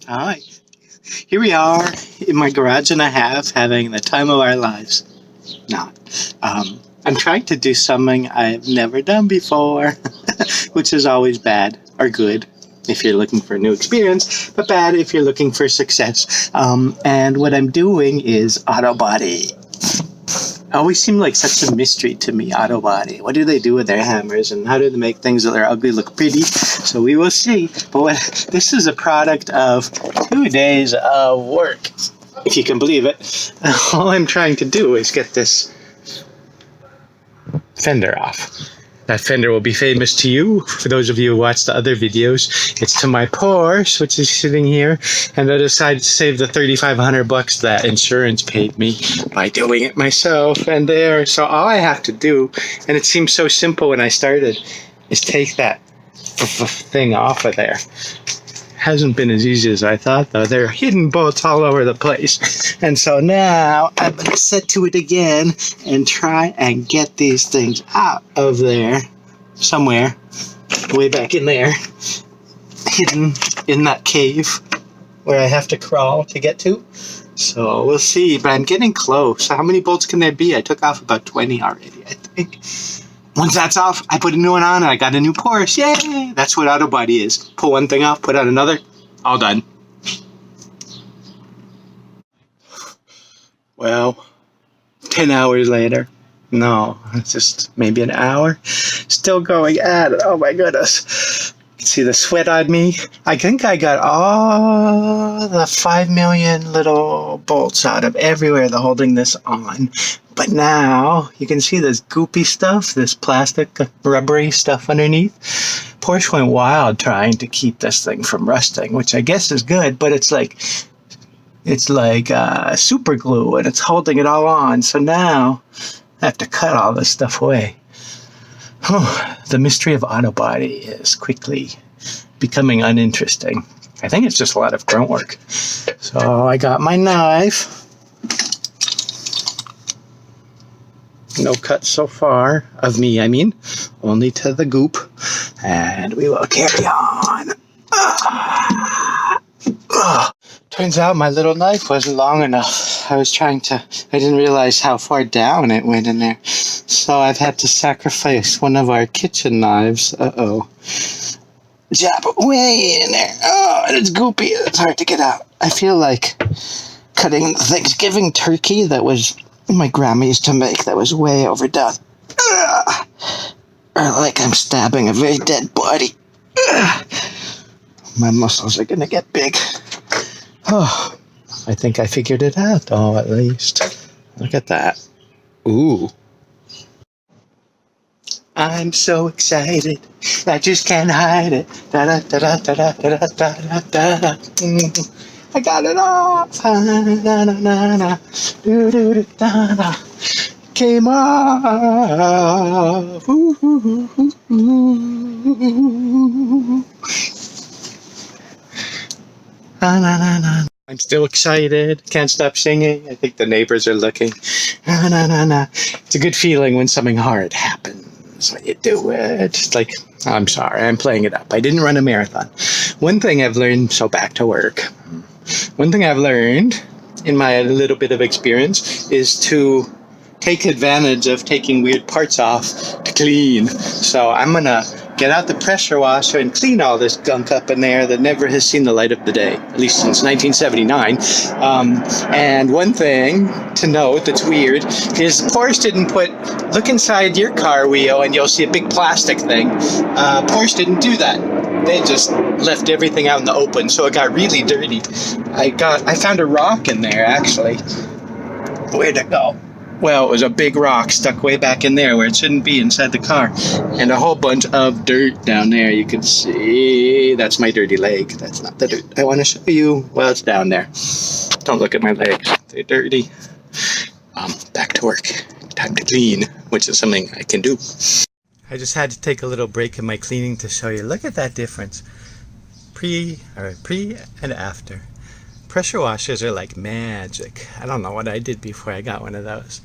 Alright, here we are in my garage and a half having the time of our lives. Not. I'm trying to do something I've never done before, which is always bad or good if you're looking for a new experience, but bad if you're looking for success. And what I'm doing is auto body. Always seemed like such a mystery to me, auto body. What do they do with their hammers and how do they make things that are ugly look pretty? So we will see. But this is a product of 2 days of work, if you can believe it. All I'm trying to do is get this fender off. That fender will be famous to you. For those of you who watched the other videos, it's to my Porsche, which is sitting here. And I decided to save the $3,500 that insurance paid me by doing it myself. And there, so all I have to do, and it seemed so simple when I started, is take that thing off of there. Hasn't been as easy as I thought, though. There are hidden bolts all over the place. And so now I'm going to set to it again and try and get these things out of there somewhere, way back in there, hidden in that cave where I have to crawl to get to. So we'll see, but I'm getting close. How many bolts can there be? I took off about 20 already, I think. Once that's off, I put a new one on and I got a new Porsche. Yay! That's what auto body is. Pull one thing off, put on another, all done. Well, 10 hours later. No, it's just maybe an hour. Still going at it. Oh my goodness. See the sweat on me? I think I got all the 5 million little bolts out of everywhere they're holding this on. But now you can see this goopy stuff, this plastic rubbery stuff underneath. Porsche went wild trying to keep this thing from rusting, which I guess is good, but it's like super glue and it's holding it all on. So now I have to cut all this stuff away. The mystery of auto body is quickly becoming uninteresting. I think it's just a lot of grunt work. So I got my knife. No cuts so far, of me I mean, only to the goop, and we will carry on. Turns out my little knife wasn't long enough. I didn't realize how far down it went in there, so I've had to sacrifice one of our kitchen knives. Jab it way in there. Oh, and it's goopy, it's hard to get out. I feel like cutting the Thanksgiving turkey that was my grandma used to make that was way overdone. Or like I'm stabbing a very dead body. My muscles are gonna get big. Oh, I think I figured it out, though, at least. Look at that. Ooh. I'm so excited. I just can't hide it. Da da da da da da da da da da. I got it off. Came off. I'm still excited. Can't stop singing. I think the neighbors are looking. It's a good feeling when something hard happens. When you do it. It's like, I'm sorry, I'm playing it up. I didn't run a marathon. One thing I've learned, so back to work. One thing I've learned in my little bit of experience is to take advantage of taking weird parts off to clean. So I'm gonna get out the pressure washer and clean all this gunk up in there that never has seen the light of the day, at least since 1979. And one thing to note that's weird is Porsche didn't look inside your car wheel and you'll see a big plastic thing. Porsche didn't do that. They just left everything out in the open, so it got really dirty. I found a rock in there, actually. Where'd it go? Well, it was a big rock stuck way back in there where it shouldn't be inside the car. And a whole bunch of dirt down there. You can see that's my dirty leg. That's not the dirt I want to show you. Well, it's down there. Don't look at my legs. They're dirty. Back to work. Time to clean, which is something I can do. I just had to take a little break in my cleaning to show you. Look at that difference. Pre and after. Pressure washers are like magic. I don't know what I did before I got one of those.